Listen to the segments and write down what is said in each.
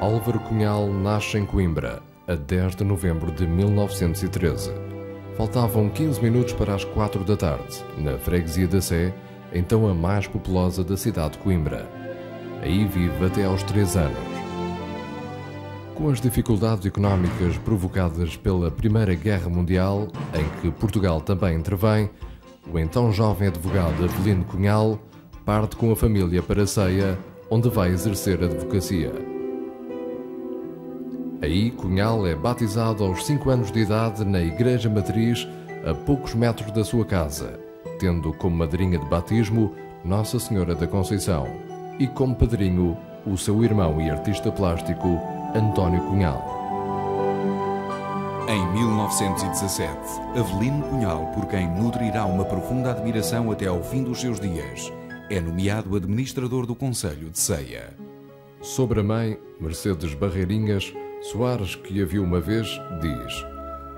Álvaro Cunhal nasce em Coimbra, a 10 de novembro de 1913. Faltavam 15 minutos para as 4 da tarde, na freguesia da Sé, então a mais populosa da cidade de Coimbra. Aí vive até aos 3 anos. Com as dificuldades económicas provocadas pela Primeira Guerra Mundial, em que Portugal também intervém, o então jovem advogado Avelino Cunhal parte com a família para Ceia, onde vai exercer a advocacia. Aí, Cunhal é batizado aos 5 anos de idade na Igreja Matriz, a poucos metros da sua casa, tendo como madrinha de batismo Nossa Senhora da Conceição e como padrinho o seu irmão e artista plástico António Cunhal. Em 1917, Avelino Cunhal, por quem nutrirá uma profunda admiração até ao fim dos seus dias, é nomeado administrador do Conselho de Ceia. Sobre a mãe, Mercedes Barreirinhas Soares, que a viu uma vez, diz: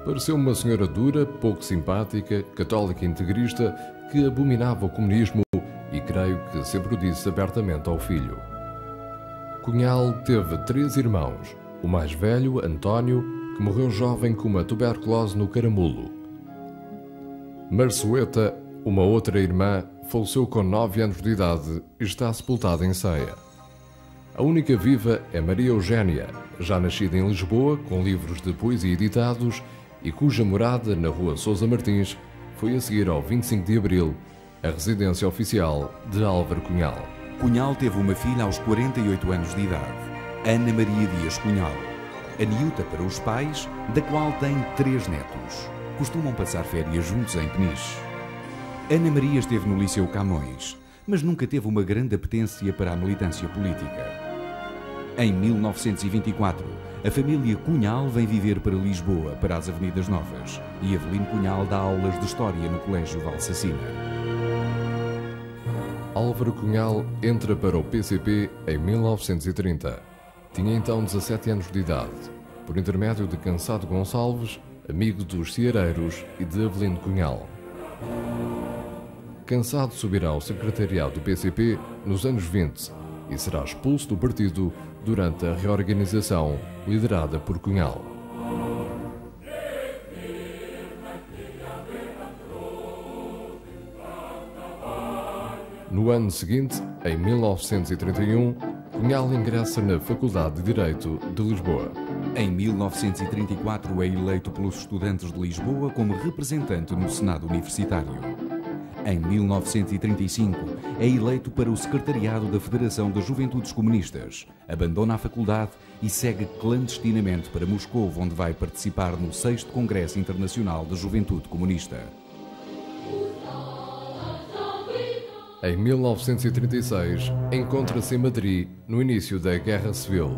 pareceu uma senhora dura, pouco simpática, católica e integrista, que abominava o comunismo e creio que sempre o disse abertamente ao filho. Cunhal teve 3 irmãos, o mais velho, António, que morreu jovem com uma tuberculose no caramulo. Marçoeta, uma outra irmã, faleceu com 9 anos de idade e está sepultada em Ceia. A única viva é Maria Eugénia, já nascida em Lisboa, com livros de poesia editados e cuja morada na rua Sousa Martins foi a seguir ao 25 de Abril, a residência oficial de Álvaro Cunhal. Cunhal teve uma filha aos 48 anos de idade, Ana Maria Dias Cunhal, aniuta para os pais, da qual tem 3 netos. Costumam passar férias juntos em Peniche. Ana Maria esteve no Liceu Camões, mas nunca teve uma grande apetência para a militância política. Em 1924, a família Cunhal vem viver para Lisboa, para as Avenidas Novas, e Avelino Cunhal dá aulas de História no Colégio Valsacina. Álvaro Cunhal entra para o PCP em 1930. Tinha então 17 anos de idade, por intermédio de Cansado Gonçalves, amigo dos ceareiros e de Avelino Cunhal. Cansado subirá ao secretariado do PCP nos anos 20 e será expulso do partido durante a reorganização liderada por Cunhal. No ano seguinte, em 1931, Cunhal ingressa na Faculdade de Direito de Lisboa. Em 1934 é eleito pelos estudantes de Lisboa como representante no Senado Universitário. Em 1935, é eleito para o secretariado da Federação das Juventudes Comunistas, abandona a faculdade e segue clandestinamente para Moscou, onde vai participar no 6º Congresso Internacional da Juventude Comunista. Em 1936, encontra-se em Madrid, no início da Guerra Civil.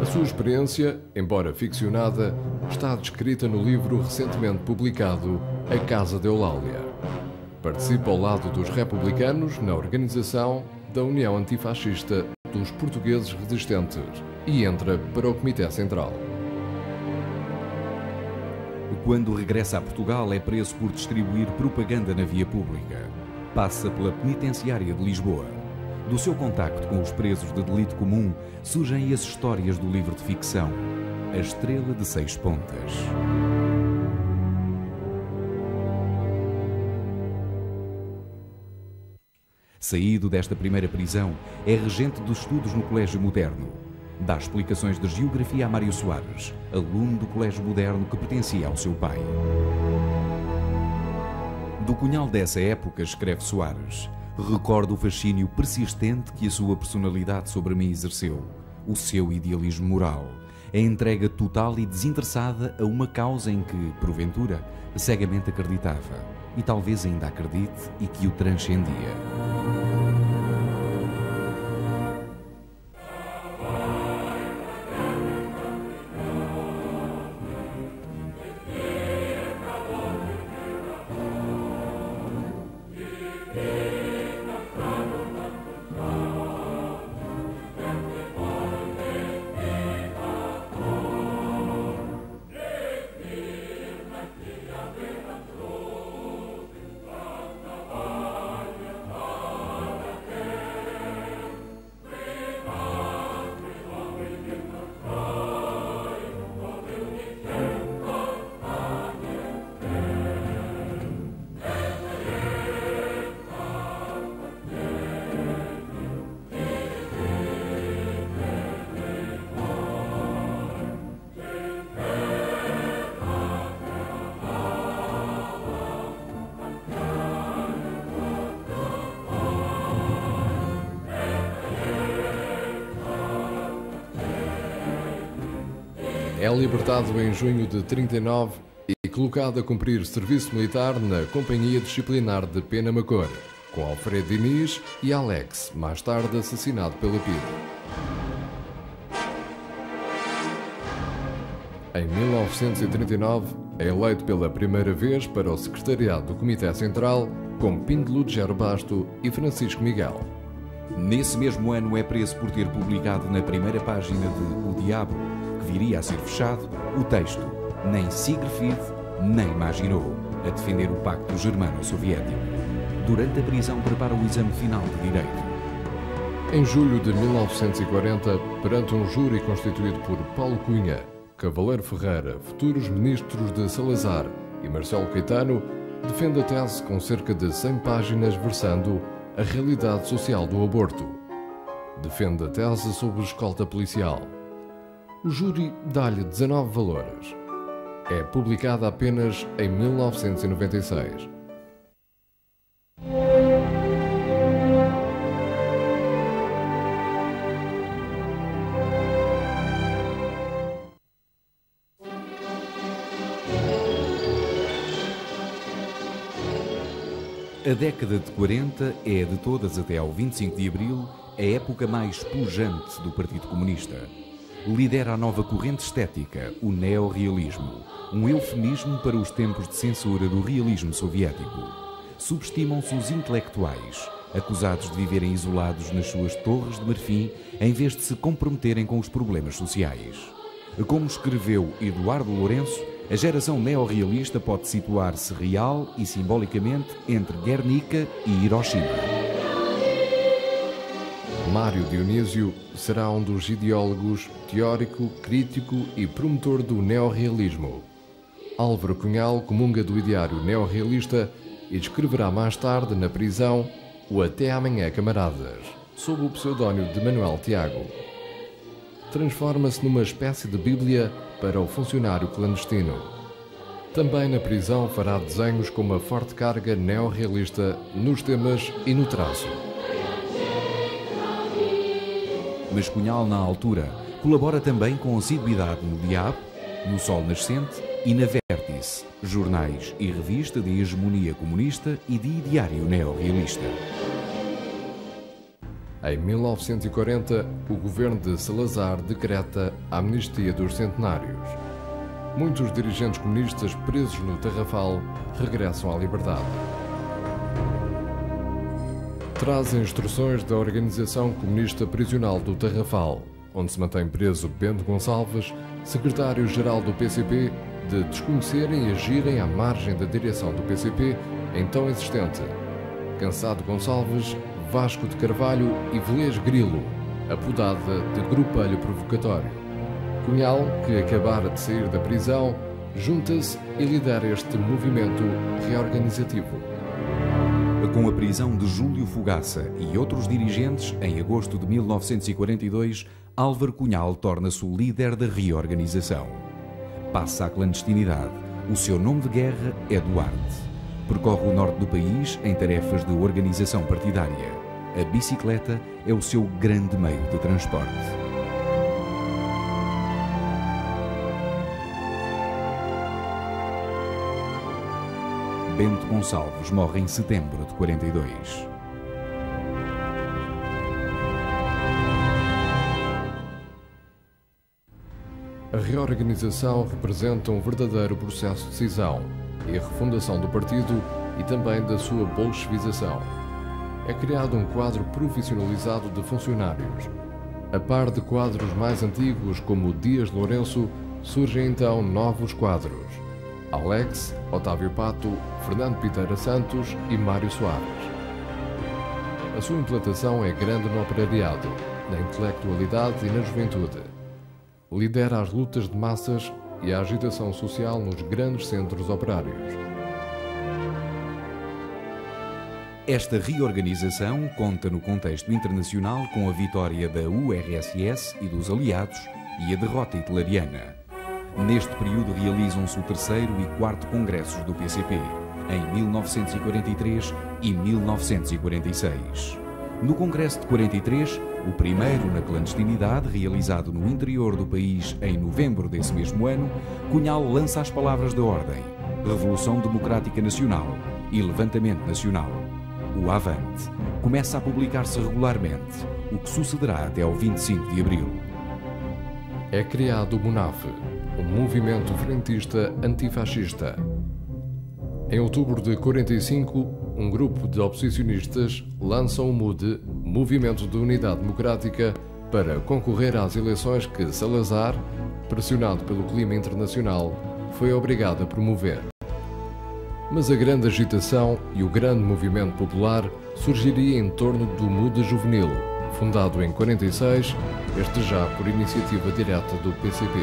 A sua experiência, embora ficcionada, está descrita no livro recentemente publicado A Casa de Eulália. Participa ao lado dos republicanos na organização da União Antifascista dos Portugueses Resistentes e entra para o Comitê Central. Quando regressa a Portugal, é preso por distribuir propaganda na via pública. Passa pela penitenciária de Lisboa. Do seu contacto com os presos de delito comum surgem as histórias do livro de ficção A Estrela de 6 Pontas. Saído desta primeira prisão, é regente dos estudos no Colégio Moderno. Dá explicações de geografia a Mário Soares, aluno do Colégio Moderno que pertencia ao seu pai. Do Cunhal dessa época, escreve Soares, recordo o fascínio persistente que a sua personalidade sobre mim exerceu, o seu idealismo moral, a entrega total e desinteressada a uma causa em que, porventura, cegamente acreditava, e talvez ainda acredite e que o transcendia. É libertado em junho de 39 e colocado a cumprir serviço militar na Companhia Disciplinar de Penamacor, com Alfredo Diniz e Alex, mais tarde assassinado pela PIDE. Em 1939, é eleito pela primeira vez para o secretariado do Comitê Central com Pinto de Lugero Basto e Francisco Miguel. Nesse mesmo ano é preso por ter publicado na primeira página de O Diabo, que viria a ser fechado, o texto "Nem Siegfried, nem imaginou", a defender o pacto germano-soviético. Durante a prisão prepara o exame final de Direito. Em julho de 1940, perante um júri constituído por Paulo Cunha, Cavaleiro Ferreira, futuros ministros de Salazar e Marcelo Caetano, defende a tese com cerca de 100 páginas versando a realidade social do aborto. Defende a tese sob escolta policial. O júri dá-lhe 19 valores. É publicada apenas em 1996. A década de 40 é, de todas até ao 25 de Abril, a época mais pujante do Partido Comunista. Lidera a nova corrente estética, o neorrealismo, um eufemismo para os tempos de censura do realismo soviético. Subestimam-se os intelectuais, acusados de viverem isolados nas suas torres de marfim, em vez de se comprometerem com os problemas sociais. Como escreveu Eduardo Lourenço, a geração neorrealista pode situar-se real e simbolicamente entre Guernica e Hiroshima. Mário Dionísio será um dos ideólogos, teórico, crítico e promotor do neorrealismo. Álvaro Cunhal comunga do ideário neorrealista e descreverá mais tarde, na prisão, o Até Amanhã, Camaradas, sob o pseudónimo de Manuel Tiago. Transforma-se numa espécie de bíblia para o funcionário clandestino. Também na prisão fará desenhos com uma forte carga neorrealista nos temas e no traço. Mas Cunhal, na altura, colabora também com assiduidade no Diabo, no Sol Nascente e na Vértice, jornais e revista de hegemonia comunista e de ideário neorrealista. Em 1940, o governo de Salazar decreta a amnistia dos centenários. Muitos dirigentes comunistas presos no Tarrafal regressam à liberdade. Traz instruções da Organização Comunista Prisional do Tarrafal, onde se mantém preso Bento Gonçalves, secretário-geral do PCP, de desconhecerem e agirem à margem da direção do PCP, então existente. Cansado Gonçalves, Vasco de Carvalho e Velez Grilo, apodada de Grupelho Provocatório. Cunhal, que acabara de sair da prisão, junta-se e lidera este movimento reorganizativo. Com a prisão de Júlio Fogaça e outros dirigentes, em agosto de 1942, Álvaro Cunhal torna-se o líder da reorganização. Passa à clandestinidade. O seu nome de guerra é Duarte. Percorre o norte do país em tarefas de organização partidária. A bicicleta é o seu grande meio de transporte. Bento Gonçalves morre em setembro de 42. A reorganização representa um verdadeiro processo de cisão e a refundação do partido e também da sua bolchevização. É criado um quadro profissionalizado de funcionários. A par de quadros mais antigos como Dias Lourenço, surgem então novos quadros: Alex, Otávio Pato, Fernando Piteira Santos e Mário Soares. A sua implantação é grande no operariado, na intelectualidade e na juventude. Lidera as lutas de massas e a agitação social nos grandes centros operários. Esta reorganização conta no contexto internacional com a vitória da URSS e dos aliados e a derrota hitleriana. Neste período realizam-se o 3º e 4º congressos do PCP, em 1943 e 1946. No Congresso de 43, o primeiro na clandestinidade, realizado no interior do país em novembro desse mesmo ano, Cunhal lança as palavras da ordem: Revolução Democrática Nacional e Levantamento Nacional. O Avante começa a publicar-se regularmente, o que sucederá até ao 25 de abril. É criado o MUNAF, um movimento frentista antifascista. Em outubro de 45, um grupo de oposicionistas lança o MUDE, Movimento de Unidade Democrática, para concorrer às eleições que Salazar, pressionado pelo clima internacional, foi obrigado a promover. Mas a grande agitação e o grande movimento popular surgiria em torno do MUDE Juvenil, fundado em 46, este já por iniciativa direta do PCP.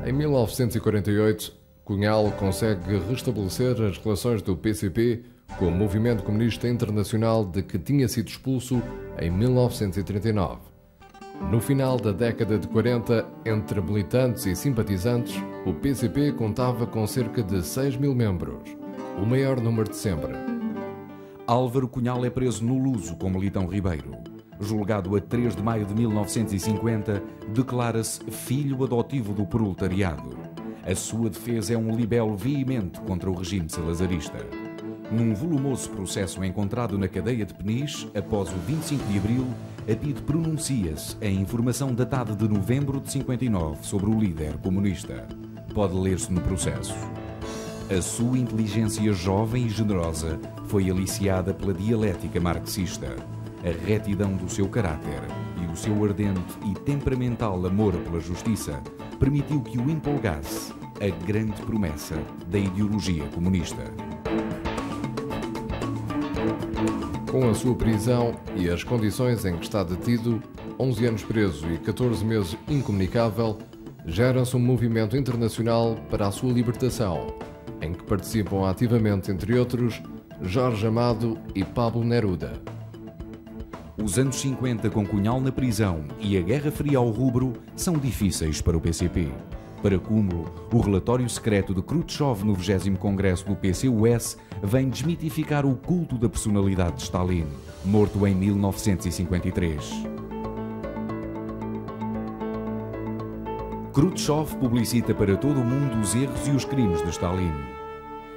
Em 1948, Cunhal consegue restabelecer as relações do PCP com o Movimento Comunista Internacional, de que tinha sido expulso em 1939. No final da década de 40, entre militantes e simpatizantes, o PCP contava com cerca de 6.000 membros, o maior número de sempre. Álvaro Cunhal é preso no Luso com Militão Ribeiro. Julgado a 3 de maio de 1950, declara-se filho adotivo do proletariado. A sua defesa é um libelo veemente contra o regime salazarista. Num volumoso processo encontrado na cadeia de Peniche, após o 25 de abril, a PIDE pronuncia-se em informação datada de novembro de 59 sobre o líder comunista. Pode ler-se no processo. A sua inteligência jovem e generosa foi aliciada pela dialética marxista. A retidão do seu caráter e o seu ardente e temperamental amor pela justiça permitiu que o empolgasse a grande promessa da ideologia comunista. Com a sua prisão e as condições em que está detido, 11 anos preso e 14 meses incomunicável, gera-se um movimento internacional para a sua libertação, em que participam ativamente, entre outros, Jorge Amado e Pablo Neruda. Os anos 50 com Cunhal na prisão e a Guerra Fria ao rubro são difíceis para o PCP. Para cúmulo, o relatório secreto de Khrushchev no 20º Congresso do PCUS vem desmitificar o culto da personalidade de Stalin, morto em 1953. Khrushchev publicita para todo o mundo os erros e os crimes de Stalin.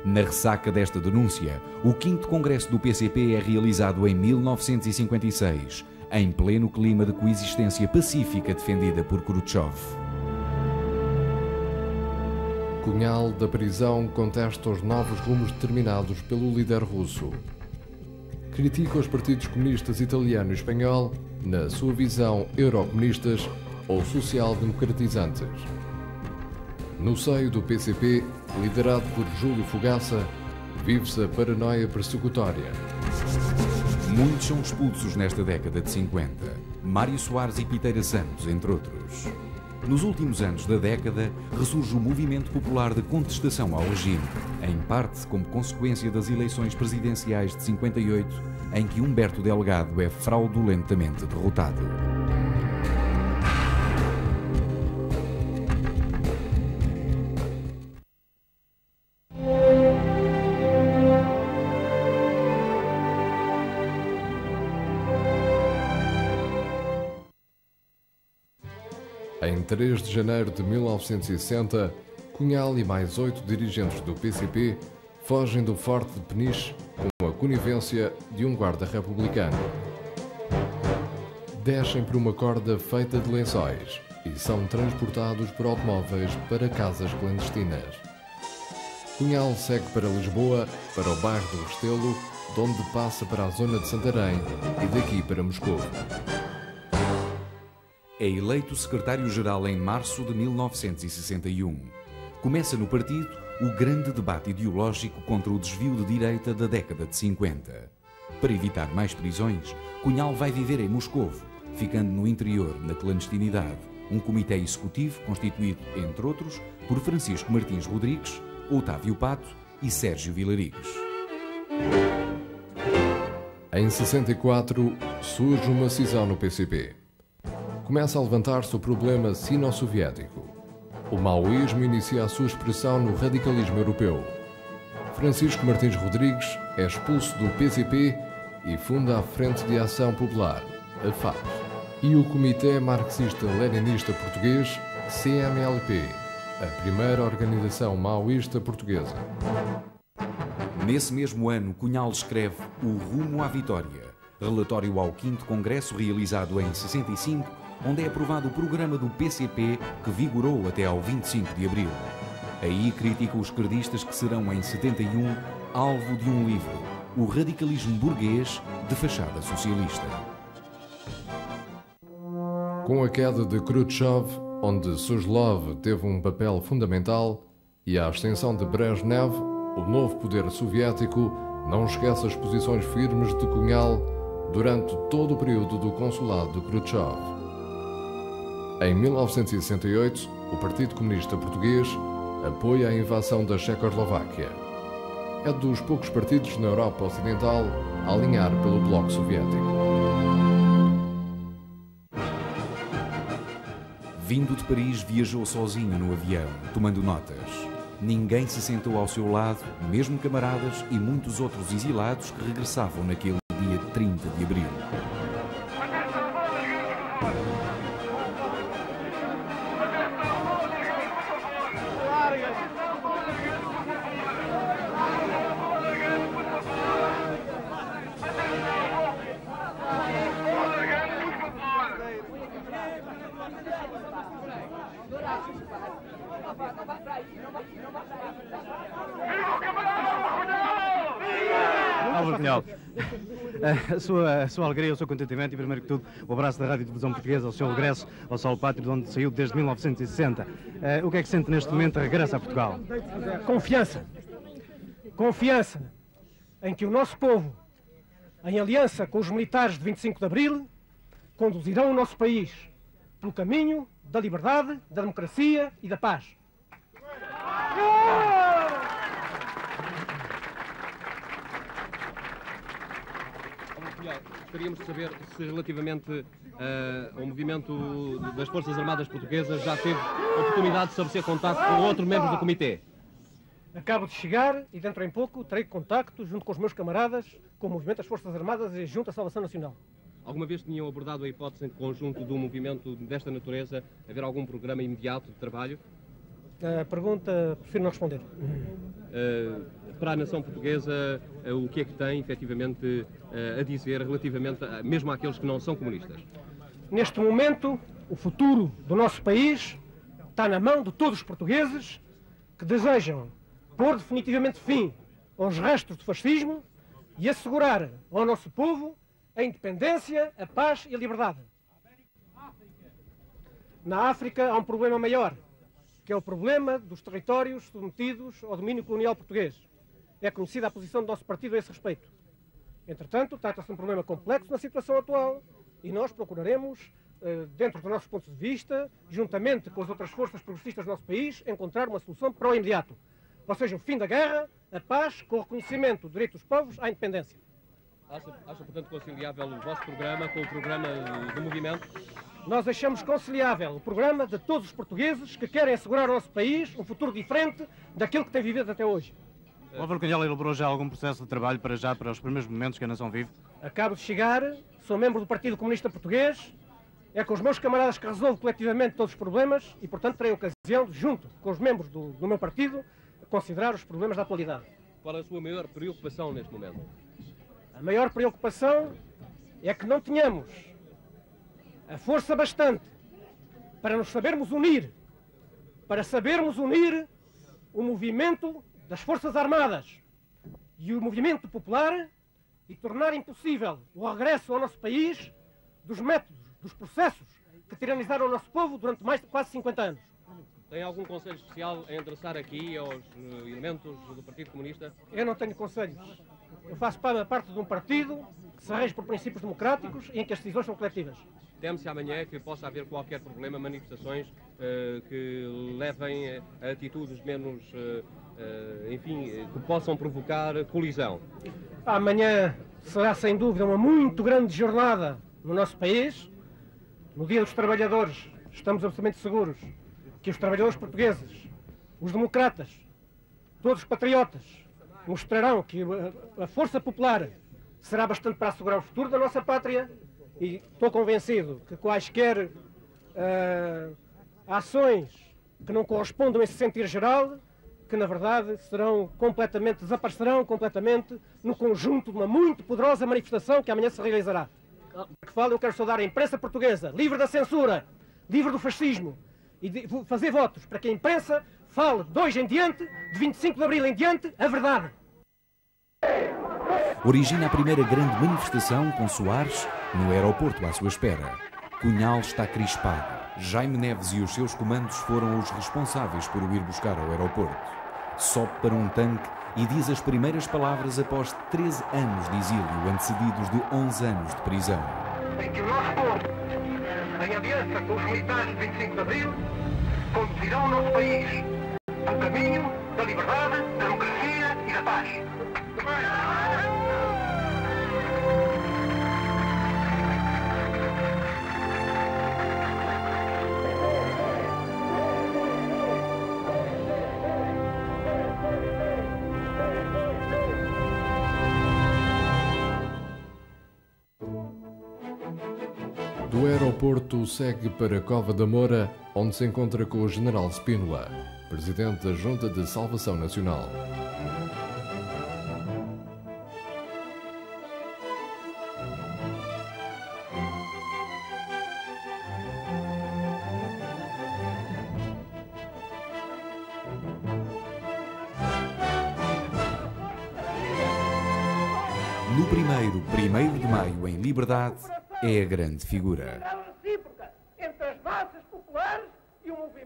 Na ressaca desta denúncia, o 5º Congresso do PCP é realizado em 1956, em pleno clima de coexistência pacífica defendida por Khrushchev. Cunhal, da prisão, contesta os novos rumos determinados pelo líder russo. Critica os partidos comunistas italiano e espanhol na sua visão eurocomunistas ou social-democratizantes. No seio do PCP, liderado por Júlio Fogaça, vive-se a paranoia persecutória. Muitos são expulsos nesta década de 50, Mário Soares e Piteira Santos, entre outros. Nos últimos anos da década, ressurge o movimento popular de contestação ao regime, em parte como consequência das eleições presidenciais de 58, em que Humberto Delgado é fraudulentamente derrotado. Em 3 de janeiro de 1960, Cunhal e mais 8 dirigentes do PCP fogem do Forte de Peniche com a conivência de um guarda republicano. Descem por uma corda feita de lençóis e são transportados por automóveis para casas clandestinas. Cunhal segue para Lisboa, para o bairro do Restelo, de onde passa para a zona de Santarém e daqui para Moscou. É eleito secretário-geral em março de 1961. Começa no partido o grande debate ideológico contra o desvio de direita da década de 50. Para evitar mais prisões, Cunhal vai viver em Moscovo, ficando no interior, na clandestinidade, um comitê executivo constituído, entre outros, por Francisco Martins Rodrigues, Otávio Pato e Sérgio Vilarigues. Em 64, surge uma cisão no PCP. Começa a levantar-se o problema sino-soviético. O maoísmo inicia a sua expressão no radicalismo europeu. Francisco Martins Rodrigues é expulso do PCP e funda a Frente de Ação Popular, a FAP, e o Comitê Marxista-Leninista Português, CMLP, a primeira organização maoísta portuguesa. Nesse mesmo ano, Cunhal escreve O Rumo à Vitória, relatório ao 5º Congresso realizado em 65, onde é aprovado o programa do PCP que vigorou até ao 25 de abril. Aí critica os esquerdistas que serão em 71 alvo de um livro, O Radicalismo Burguês de Fachada Socialista. Com a queda de Khrushchev, onde Suslov teve um papel fundamental, e a ascensão de Brezhnev, o novo poder soviético não esquece as posições firmes de Cunhal durante todo o período do consulado de Khrushchev. Em 1968, o Partido Comunista Português apoia a invasão da Checoslováquia. É dos poucos partidos na Europa Ocidental a alinhar pelo Bloco Soviético. Vindo de Paris, viajou sozinho no avião, tomando notas. Ninguém se sentou ao seu lado, mesmo camaradas e muitos outros exilados que regressavam naquele dia 30 de abril. Álvaro Cunhal, a sua alegria, o seu contentamento e, primeiro que tudo, o abraço da Rádio e Televisão Portuguesa ao seu regresso ao solo pátrio, de onde saiu desde 1960. O que é que sente neste momento de regresso a Portugal? Confiança. Confiança em que o nosso povo, em aliança com os militares de 25 de Abril, conduzirão o nosso país pelo caminho da liberdade, da democracia e da paz. Gostaríamos de saber se relativamente ao movimento das Forças Armadas Portuguesas já teve oportunidade de estabelecer contato com outros membros do Comitê. Acabo de chegar e dentro em pouco terei contacto junto com os meus camaradas com o movimento das Forças Armadas e junto à Salvação Nacional. Alguma vez tinham abordado a hipótese em conjunto de um movimento desta natureza, haver algum programa imediato de trabalho? A pergunta prefiro não responder. Para a nação portuguesa, o que é que tem efetivamente a dizer relativamente mesmo àqueles que não são comunistas? Neste momento, o futuro do nosso país está na mão de todos os portugueses que desejam pôr definitivamente fim aos restos do fascismo e assegurar ao nosso povo a independência, a paz e a liberdade. Na África há um problema maior, que é o problema dos territórios submetidos ao domínio colonial português. É conhecida a posição do nosso partido a esse respeito. Entretanto, trata-se de um problema complexo na situação atual e nós procuraremos, dentro dos nossos pontos de vista, juntamente com as outras forças progressistas do nosso país, encontrar uma solução para o imediato. Ou seja, o fim da guerra, a paz, com o reconhecimento do direito dos povos à independência. Acha, portanto, conciliável o vosso programa com o programa do movimento? Nós achamos conciliável o programa de todos os portugueses que querem assegurar ao nosso país um futuro diferente daquilo que tem vivido até hoje. O Álvaro Cunhal elaborou já algum processo de trabalho para os primeiros momentos que a nação vive? Acabo de chegar, sou membro do Partido Comunista Português, é com os meus camaradas que resolvo coletivamente todos os problemas e, portanto, terei ocasião, junto com os membros do meu partido, considerar os problemas da atualidade. Qual é a sua maior preocupação neste momento? A maior preocupação é que não tenhamos a força bastante para nos sabermos unir, para sabermos unir o movimento das Forças Armadas e o movimento popular e tornar impossível o regresso ao nosso país dos métodos, dos processos que tiranizaram o nosso povo durante mais de quase 50 anos. Tem algum conselho especial a endereçar aqui aos elementos do Partido Comunista? Eu não tenho conselhos. Eu faço parte de um partido que se rege por princípios democráticos e em que as decisões são coletivas. Teme-se amanhã que possa haver qualquer problema, manifestações que levem a atitudes menos, enfim, que possam provocar colisão? Amanhã será sem dúvida uma muito grande jornada no nosso país. No Dia dos Trabalhadores estamos absolutamente seguros que os trabalhadores portugueses, os democratas, todos os patriotas, mostrarão que a força popular será bastante para assegurar o futuro da nossa pátria, e estou convencido que quaisquer ações que não correspondam a esse sentir geral, que na verdade desaparecerão completamente no conjunto de uma muito poderosa manifestação que amanhã se realizará. Eu quero saudar a imprensa portuguesa, livre da censura, livre do fascismo, e fazer votos para que a imprensa fale de hoje em diante, de 25 de Abril em diante, a verdade. Origina a primeira grande manifestação com Soares no aeroporto à sua espera. Cunhal está crispado. Jaime Neves e os seus comandos foram os responsáveis por o ir buscar ao aeroporto. Sobe para um tanque e diz as primeiras palavras após 13 anos de exílio, antecedidos de 11 anos de prisão. Em que o nosso povo, em aliança com os militares de 25 de Abril, conduzirão o nosso país no caminho da liberdade, da democracia e da paz. Do aeroporto segue para Cova da Moura, onde se encontra com o General Spínola, Presidente da Junta de Salvação Nacional. No 1º de maio, em Liberdade, é a grande figura.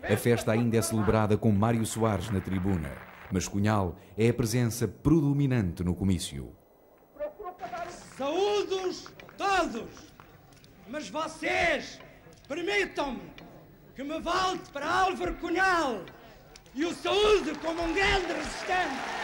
A festa ainda é celebrada com Mário Soares na tribuna, mas Cunhal é a presença predominante no comício. Saúdos todos, mas vocês permitam-me que me volte para Álvaro Cunhal e o saúde como um grande resistente.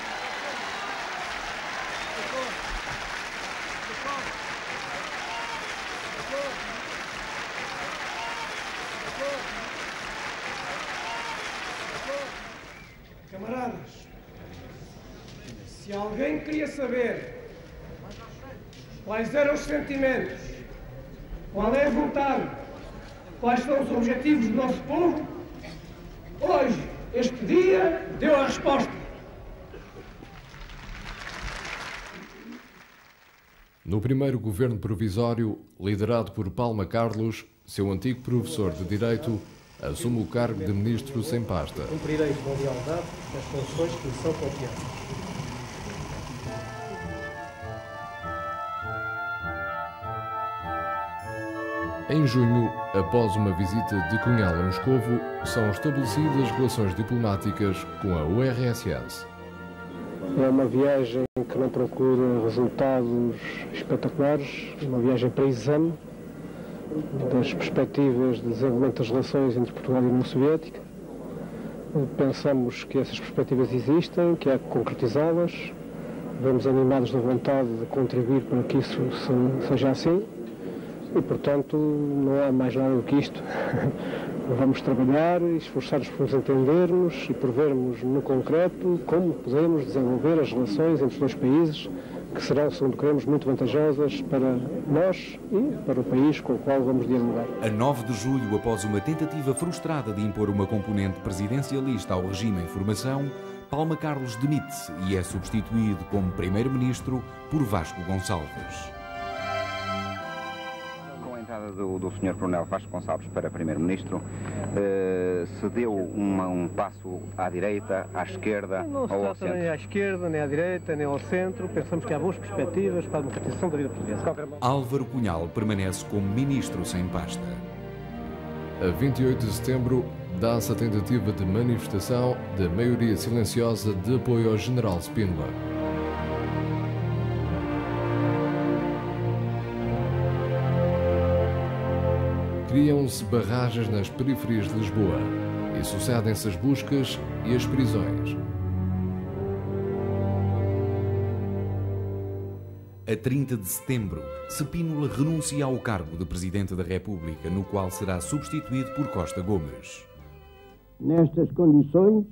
Camaradas, se alguém queria saber quais eram os sentimentos, qual é a vontade, quais são os objetivos do nosso povo, hoje, este dia, deu a resposta. No primeiro governo provisório, liderado por Palma Carlos, seu antigo professor de Direito, assume o cargo de ministro sem pasta. Cumprirei com lealdade as funções que lhe são confiadas. Em junho, após uma visita de Cunhal a Moscovo, são estabelecidas relações diplomáticas com a URSS. É uma viagem que não procura resultados espetaculares, uma viagem para exame das perspectivas de desenvolvimento das relações entre Portugal e a União Soviética. Pensamos que essas perspectivas existem, que há que concretizá-las. Vamos animados da vontade de contribuir para que isso seja assim e, portanto, não há mais nada do que isto. Vamos trabalhar e esforçar-nos por nos entendermos e por vermos no concreto como podemos desenvolver as relações entre os dois países, que serão, segundo queremos, muito vantajosas para nós e para o país com o qual vamos dialogar. A 9 de julho, após uma tentativa frustrada de impor uma componente presidencialista ao regime em formação, Palma Carlos demite-se e é substituído como primeiro-ministro por Vasco Gonçalves. Com a entrada do Sr. Coronel Vasco Gonçalves para primeiro-ministro, se deu um passo à direita, à esquerda Não se ou ao trata nem centro? à esquerda, nem à direita, nem ao centro. Pensamos que há boas perspectivas para a democratização da vida portuguesa. Álvaro Cunhal permanece como ministro sem pasta. A 28 de setembro, dá-se a tentativa de manifestação da maioria silenciosa de apoio ao General Spínola. Criam-se barragens nas periferias de Lisboa e sucedem-se as buscas e as prisões. A 30 de setembro, Spínola renuncia ao cargo de Presidente da República, no qual será substituído por Costa Gomes. Nestas condições,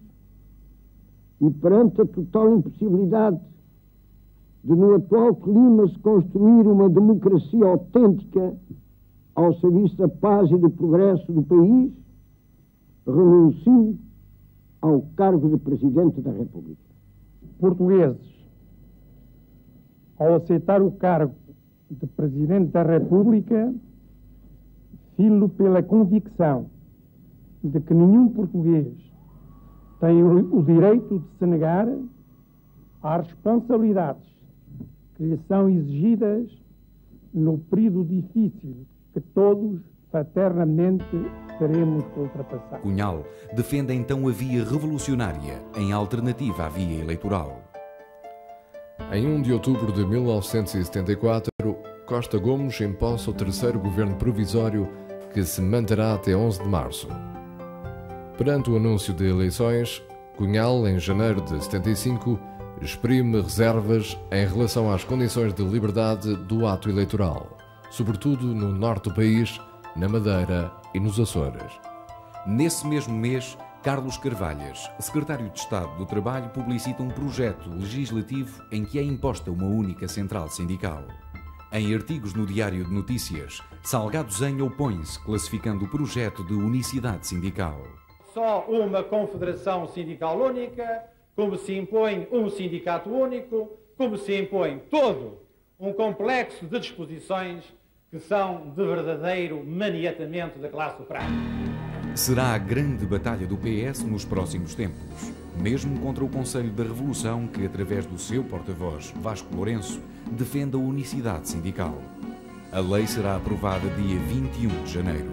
e perante a total impossibilidade de, no atual clima, se construir uma democracia autêntica ao serviço da paz e do progresso do país, renuncio ao cargo de Presidente da República. Portugueses, ao aceitar o cargo de Presidente da República, filo pela convicção de que nenhum português tem o direito de se negar às responsabilidades que lhe são exigidas no período difícil que todos fraternamente teremos que ultrapassar. Cunhal defende então a via revolucionária em alternativa à via eleitoral. Em 1 de outubro de 1974, Costa Gomes empossa o terceiro governo provisório que se manterá até 11 de março. Perante o anúncio de eleições, Cunhal, em janeiro de 75, exprime reservas em relação às condições de liberdade do ato eleitoral, sobretudo no norte do país, na Madeira e nos Açores. Nesse mesmo mês, Carlos Carvalhas, secretário de Estado do Trabalho, publicita um projeto legislativo em que é imposta uma única central sindical. Em artigos no Diário de Notícias, Salgado Zenha opõe-se, classificando o projeto de unicidade sindical. Só uma confederação sindical única, como se impõe um sindicato único, como se impõe todo um complexo de disposições que são de verdadeiro maniatamento da classe operária. Será a grande batalha do PS nos próximos tempos, mesmo contra o Conselho da Revolução que, através do seu porta-voz, Vasco Lourenço, defende a unicidade sindical. A lei será aprovada dia 21 de janeiro.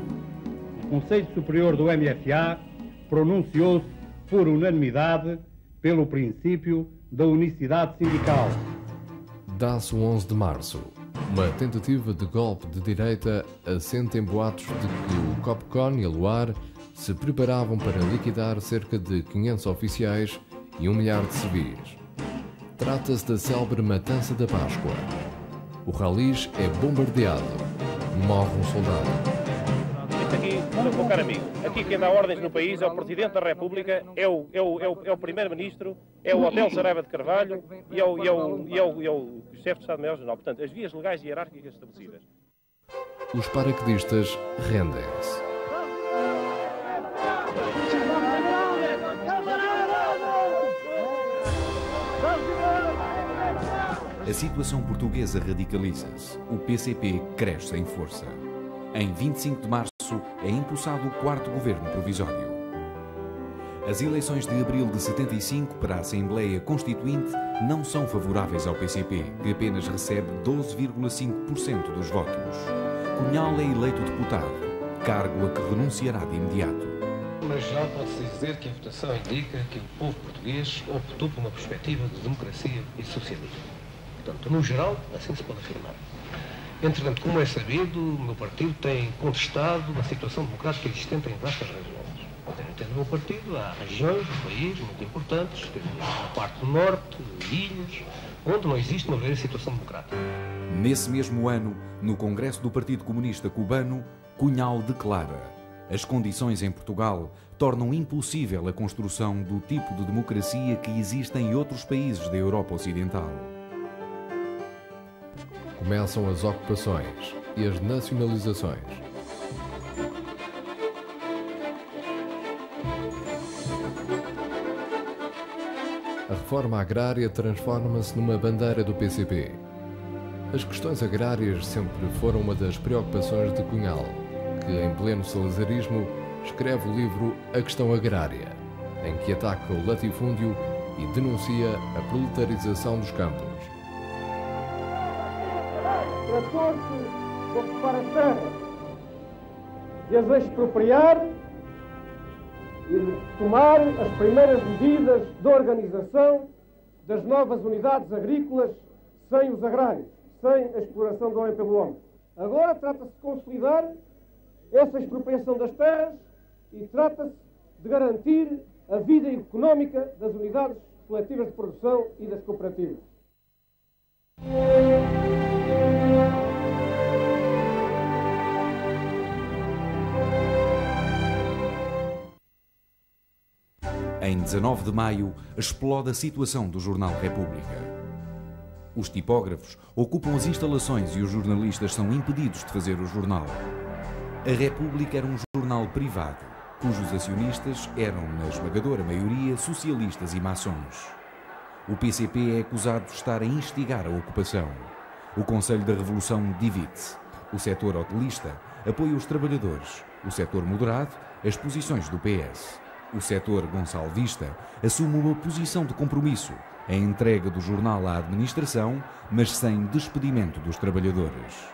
O Conselho Superior do MFA pronunciou-se por unanimidade pelo princípio da unicidade sindical. Dá-se o 11 de março. Uma tentativa de golpe de direita assenta em boatos de que o Copcon e a Luar se preparavam para liquidar cerca de 500 oficiais e 1 milhar de civis. Trata-se da célebre Matança da Páscoa. O Ralis é bombardeado. Morre um soldado. Aqui, meu caro amigo, aqui quem dá ordens no país é o Presidente da República, é o Primeiro-Ministro, é o Hotel Saraiva de Carvalho e é o Chefe de Estado-Maior-General. Portanto, as vias legais e hierárquicas estabelecidas. Os paraquedistas rendem-se. A situação portuguesa radicaliza-se. O PCP cresce em força. Em 25 de março é empossado o quarto governo provisório. As eleições de abril de 75 para a Assembleia Constituinte não são favoráveis ao PCP, que apenas recebe 12,5% dos votos. Cunhal é eleito deputado, cargo a que renunciará de imediato. Mas já pode-se dizer que a votação indica que o povo português optou por uma perspectiva de democracia e socialismo. Portanto, no geral, assim se pode afirmar. Entretanto, como é sabido, o meu partido tem contestado a situação democrática existente em vastas regiões. Dentro do meu partido há regiões do país muito importantes, na parte do norte, ilhas, onde não existe uma verdadeira situação democrática. Nesse mesmo ano, no Congresso do Partido Comunista Cubano, Cunhal declara: as condições em Portugal tornam impossível a construção do tipo de democracia que existe em outros países da Europa Ocidental. Começam as ocupações e as nacionalizações. A reforma agrária transforma-se numa bandeira do PCP. As questões agrárias sempre foram uma das preocupações de Cunhal, que, em pleno salazarismo, escreve o livro A Questão Agrária, em que ataca o latifúndio e denuncia a proletarização dos campos. Tratou-se de ocupar as terras, de as expropriar e de tomar as primeiras medidas de organização das novas unidades agrícolas sem os agrários, sem a exploração do homem pelo homem. Agora trata-se de consolidar essa expropriação das terras e trata-se de garantir a vida económica das unidades coletivas de produção e das cooperativas. Em 19 de maio, explode a situação do jornal República. Os tipógrafos ocupam as instalações e os jornalistas são impedidos de fazer o jornal. A República era um jornal privado, cujos acionistas eram, na esmagadora maioria, socialistas e maçons. O PCP é acusado de estar a instigar a ocupação. O Conselho da Revolução divide-se. O setor hotelista apoia os trabalhadores. O setor moderado, as posições do PS. O setor gonçalvista assume uma posição de compromisso, a entrega do jornal à administração, mas sem despedimento dos trabalhadores.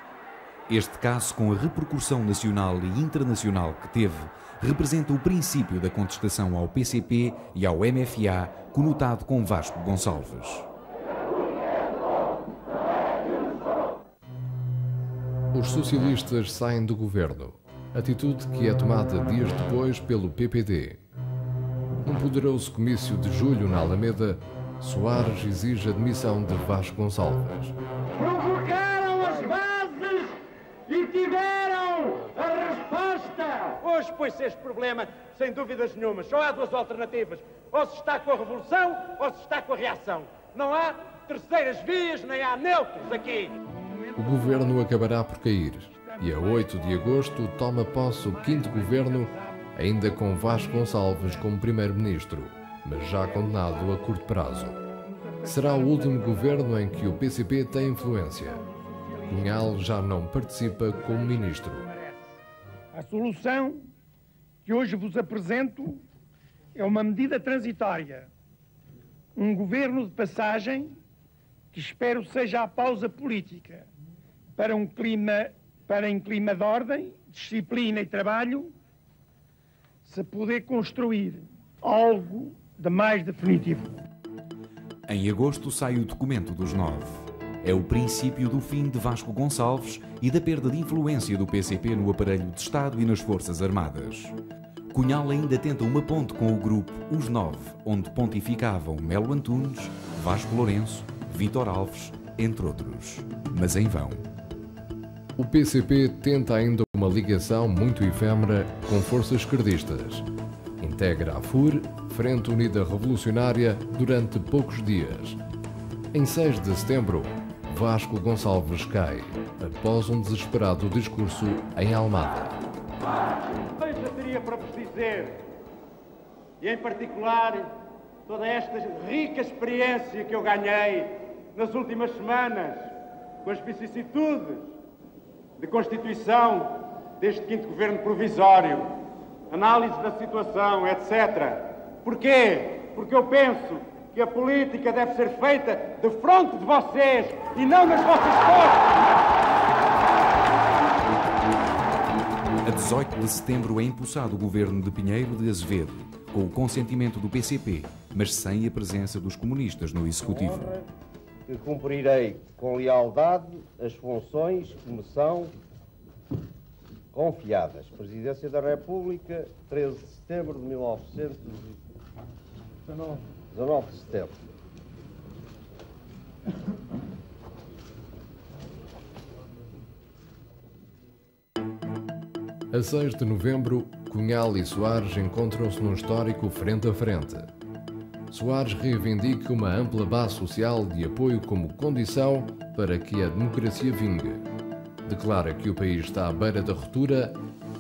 Este caso, com a repercussão nacional e internacional que teve, representa o princípio da contestação ao PCP e ao MFA, conotado com Vasco Gonçalves. Os socialistas saem do governo, atitude que é tomada dias depois pelo PPD. Num poderoso comício de julho na Alameda, Soares exige a demissão de Vasco Gonçalves. Provocaram as bases e tiveram a resposta. Hoje põe-se este problema, sem dúvidas nenhuma. Só há duas alternativas. Ou se está com a revolução, ou se está com a reação. Não há terceiras vias, nem há neutros aqui. O governo acabará por cair e a 8 de agosto toma posse o 5º governo, ainda com Vasco Gonçalves como primeiro-ministro, mas já condenado a curto prazo. Será o último governo em que o PCP tem influência. Cunhal já não participa como ministro. A solução que hoje vos apresento é uma medida transitória. Um governo de passagem que espero seja a pausa política para em clima de ordem, disciplina e trabalho, se poder construir algo de mais definitivo. Em agosto sai o documento dos 9. É o princípio do fim de Vasco Gonçalves e da perda de influência do PCP no aparelho de Estado e nas Forças Armadas. Cunhal ainda tenta uma ponte com o grupo Os 9, onde pontificavam Melo Antunes, Vasco Lourenço, Vítor Alves, entre outros. Mas em vão. O PCP tenta ainda uma ligação muito efêmera com forças esquerdistas. Integra a FUR, Frente Unida Revolucionária, durante poucos dias. Em 6 de setembro, Vasco Gonçalves cai, após um desesperado discurso em Almada. Eu teria para vos dizer, e em particular, toda esta rica experiência que eu ganhei nas últimas semanas, com as vicissitudes de constituição deste 5º governo provisório, análise da situação, etc. Porquê? Porque eu penso que a política deve ser feita de fronte de vocês e não nas vossas costas. A 18 de setembro é empossado o governo de Pinheiro de Azevedo, com o consentimento do PCP, mas sem a presença dos comunistas no Executivo. Que cumprirei com lealdade as funções que me são confiadas. Presidência da República, 13 de setembro de 19 de setembro. A 6 de novembro, Cunhal e Soares encontram-se num histórico frente a frente. Soares reivindica uma ampla base social de apoio como condição para que a democracia vingue. Declara que o país está à beira da ruptura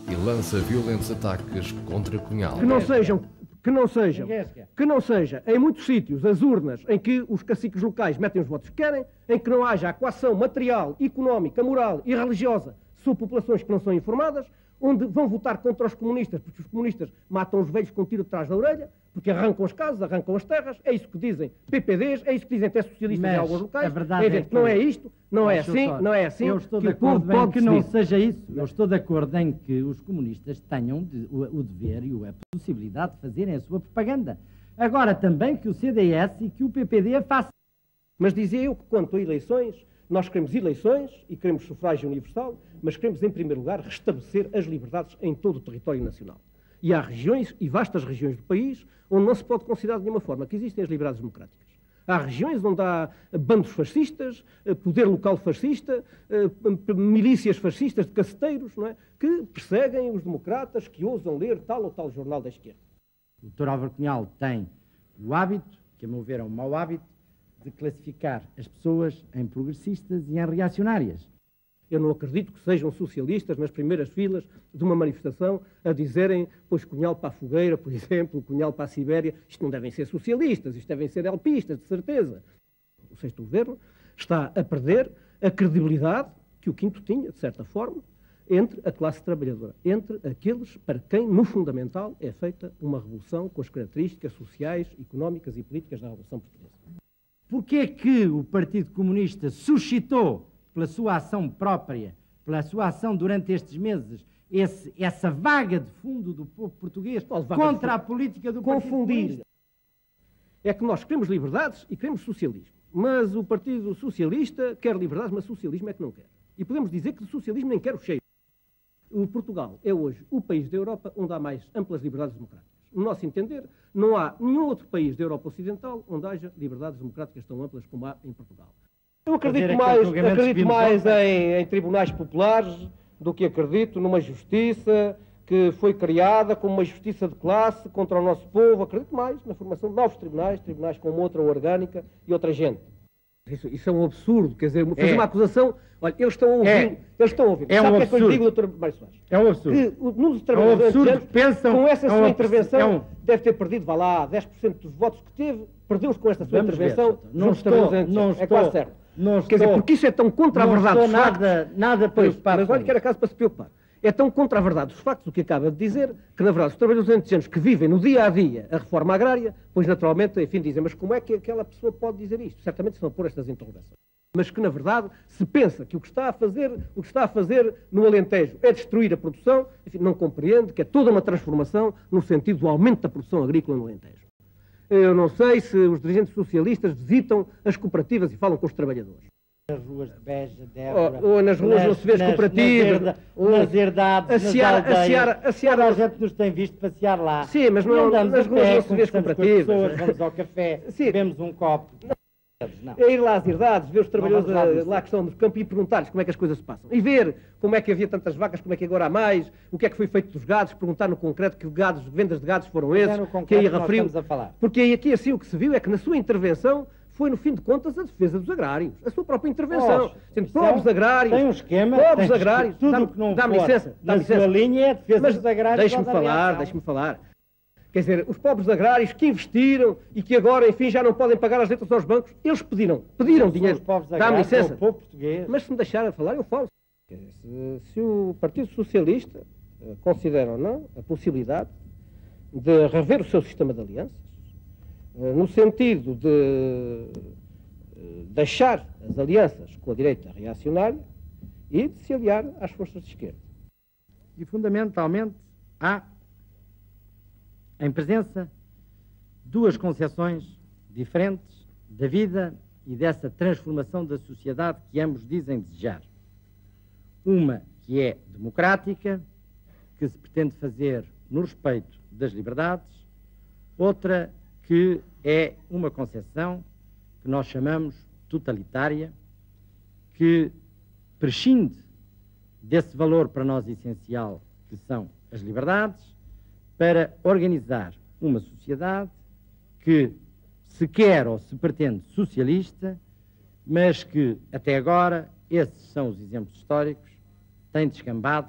e lança violentos ataques contra Cunhal. Que não seja em muitos sítios as urnas em que os caciques locais metem os votos que querem, em que não haja a coação material, económica, moral e religiosa sobre populações que não são informadas, onde vão votar contra os comunistas, porque os comunistas matam os velhos com um tiro atrás da orelha, porque arrancam as casas, arrancam as terras, é isso que dizem PPDs, é isso que dizem até socialistas em alguns locais. A verdade é que não é isto, não é assim, eu estou de acordo em que não seja isso. Eu estou de acordo em que os comunistas tenham o dever e a possibilidade de fazerem a sua propaganda. Agora também que o CDS e que o PPD a façam. Mas dizia eu que quanto a eleições, nós queremos eleições e queremos sufrágio universal, mas queremos em primeiro lugar restabelecer as liberdades em todo o território nacional. E há regiões, e vastas regiões do país, onde não se pode considerar de nenhuma forma que existem as liberdades democráticas. Há regiões onde há bandos fascistas, poder local fascista, milícias fascistas de caceteiros, não é? Que perseguem os democratas que ousam ler tal ou tal jornal da esquerda. O Dr. Álvaro Cunhal tem o hábito, que a meu ver é um mau hábito, de classificar as pessoas em progressistas e em reacionárias. Eu não acredito que sejam socialistas nas primeiras filas de uma manifestação a dizerem, pois, Cunhal para a fogueira, por exemplo, Cunhal para a Sibéria. Isto não devem ser socialistas, isto devem ser elpistas, de certeza. O sexto governo está a perder a credibilidade que o quinto tinha, de certa forma, entre a classe trabalhadora, entre aqueles para quem, no fundamental, é feita uma revolução com as características sociais, económicas e políticas da Revolução Portuguesa. Porquê é que o Partido Comunista suscitou, pela sua ação própria, pela sua ação durante estes meses, essa vaga de fundo do povo português contra a política do Partido Comunista? É que nós queremos liberdades e queremos socialismo. Mas o Partido Socialista quer liberdades, mas socialismo é que não quer. E podemos dizer que o socialismo nem quer o cheiro. O Portugal é hoje o país da Europa onde há mais amplas liberdades democráticas. No nosso entender, não há nenhum outro país da Europa Ocidental onde haja liberdades democráticas tão amplas como há em Portugal. Eu acredito mais em tribunais populares do que acredito numa justiça que foi criada como uma justiça de classe contra o nosso povo. Acredito mais na formação de novos tribunais, tribunais com outra orgânica e outra gente. Isso é um absurdo, quer dizer, fazer uma acusação. Olha, eles estão a ouvir. É um absurdo. Sabe o que é que eu lhe digo, Dr. Mário Soares? É um absurdo. Que nos trabalhadores com essa sua intervenção, deve ter perdido, vá lá, 10% dos votos que teve, perdeu-os com esta sua intervenção. É quase certo. Quer dizer, porque isso é tão contra a verdade dos factos. Nada preocupado. Mas olha que era caso para se preocupar. É tão contra a verdade dos factos o que acaba de dizer, que na verdade os trabalhadores antejanos que vivem no dia a dia a reforma agrária, pois naturalmente, enfim, dizem, mas como é que aquela pessoa pode dizer isto? Certamente se vão pôr estas interrogações. Mas que na verdade se pensa que o que está a fazer no Alentejo é destruir a produção, enfim, não compreende que é toda uma transformação no sentido do aumento da produção agrícola no Alentejo. Eu não sei se os dirigentes socialistas visitam as cooperativas e falam com os trabalhadores. Nas ruas de Beja, Débora, ou nas ruas não se vê as cooperativas, nas herdades, toda a gente nos tem visto passear lá. Sim, mas não, nas ruas não se vê as cooperativas. Pessoas, vamos ao café, bebemos um copo. Não. É ir lá às herdades, ver os trabalhadores lá que estão no campo e perguntar-lhes como é que as coisas se passam. E ver como é que havia tantas vacas, como é que agora há mais, o que é que foi feito dos gados, perguntar no concreto que vendas de gados foram esses, que aí referiu. Porque aí aqui assim o que se viu é que na sua intervenção foi, no fim de contas, a defesa dos agrários. A sua própria intervenção. Pobres agrários. Tem um esquema. Pobres agrários. Tudo que não dá-me licença. Na sua linha é a defesa dos agrários. Deixe-me falar. Quer dizer, os pobres agrários que investiram e que agora, enfim, já não podem pagar as letras aos bancos, eles pediram dinheiro. Dá-me licença. Mas se me deixarem falar, eu falo. Se o Partido Socialista considera ou não a possibilidade de rever o seu sistema de alianças, no sentido de deixar as alianças com a direita reacionária e de se aliar às forças de esquerda. E, fundamentalmente, há, em presença, duas concepções diferentes da vida e dessa transformação da sociedade que ambos dizem desejar. Uma que é democrática, que se pretende fazer no respeito das liberdades, outra que é uma concepção que nós chamamos totalitária, que prescinde desse valor para nós essencial que são as liberdades, para organizar uma sociedade que se quer ou se pretende socialista, mas que até agora, esses são os exemplos históricos, tem descambado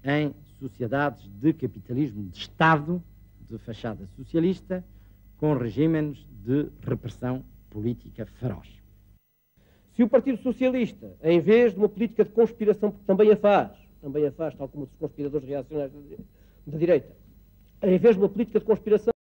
em sociedades de capitalismo de Estado, de fachada socialista, com regimes de repressão política feroz. Se o Partido Socialista, em vez de uma política de conspiração, porque também a faz, tal como os conspiradores reacionários da direita, em vez de uma política de conspiração,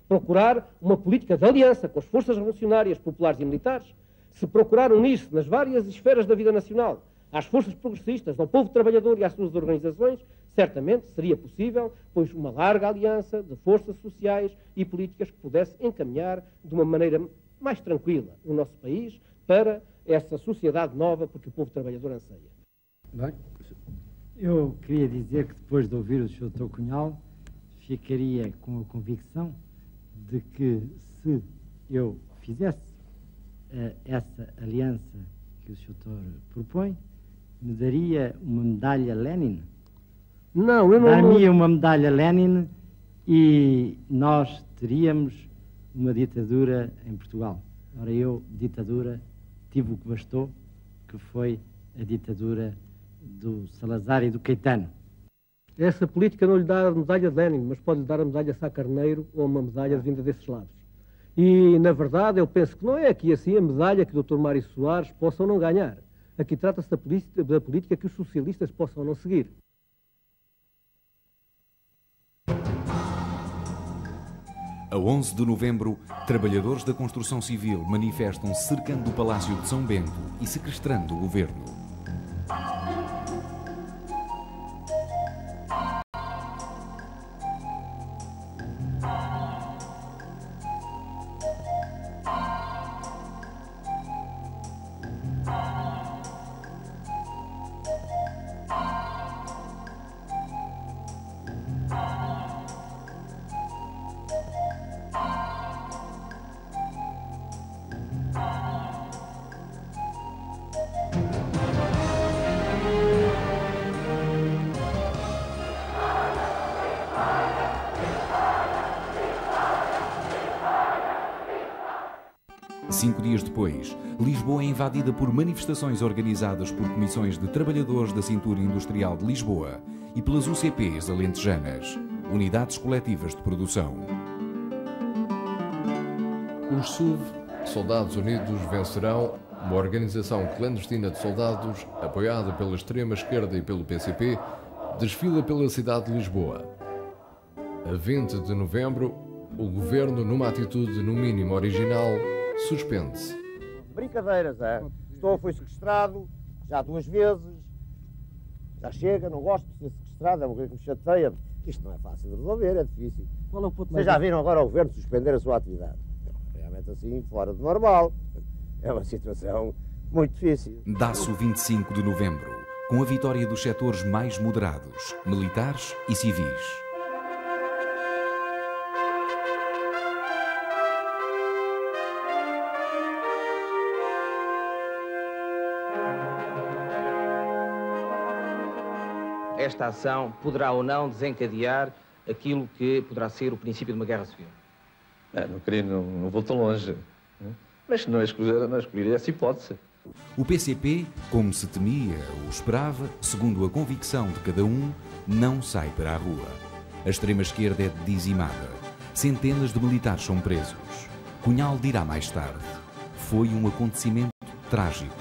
procurar uma política de aliança com as forças revolucionárias, populares e militares, se procurar unir-se nas várias esferas da vida nacional, às forças progressistas, ao povo trabalhador e às suas organizações, certamente seria possível, pois, uma larga aliança de forças sociais e políticas que pudesse encaminhar de uma maneira mais tranquila o nosso país para essa sociedade nova porque o povo trabalhador anseia. Bem, eu queria dizer que depois de ouvir o Sr. Dr. Cunhal, ficaria com a convicção de que se eu fizesse essa aliança que o Sr. Dr. propõe, me daria uma medalha Lenin. Não, eu não... Dar-me uma medalha Lenin e nós teríamos uma ditadura em Portugal. Ora, eu, ditadura, tive o que bastou, que foi a ditadura do Salazar e do Caetano. Essa política não lhe dá a medalha de Lénin, mas pode lhe dar a medalha Sá Carneiro ou uma medalha vinda desses lados. E, na verdade, eu penso que não é aqui assim a medalha que o Dr. Mário Soares possa ou não ganhar. Aqui trata-se da política que os socialistas possam ou não seguir. A 11 de novembro, trabalhadores da construção civil manifestam-se cercando o Palácio de São Bento e sequestrando o governo. Cinco dias depois, Lisboa é invadida por manifestações organizadas por comissões de trabalhadores da cintura industrial de Lisboa e pelas UCPs alentejanas, unidades coletivas de produção. Os SUV, Soldados Unidos Vencerão, uma organização clandestina de soldados, apoiada pela extrema-esquerda e pelo PCP, desfila pela cidade de Lisboa. A 20 de novembro, o governo, numa atitude no mínimo original, suspende-se. Brincadeiras, é? Estou, foi sequestrado, já 2 vezes, já chega, não gosto de ser sequestrado, é uma coisa que me chateia. Isto não é fácil de resolver, é difícil. Qual é o ponto Vocês já viram agora o governo suspender a sua atividade? Realmente assim, fora do normal. É uma situação muito difícil. Dá-se o 25 de novembro, com a vitória dos setores mais moderados, militares e civis. Esta ação poderá ou não desencadear aquilo que poderá ser o princípio de uma guerra civil. Não vou tão longe, mas não escolher essa hipótese. O PCP, como se temia ou esperava, segundo a convicção de cada um, não sai para a rua. A extrema-esquerda é dizimada. Centenas de militares são presos. Cunhal dirá mais tarde: foi um acontecimento trágico,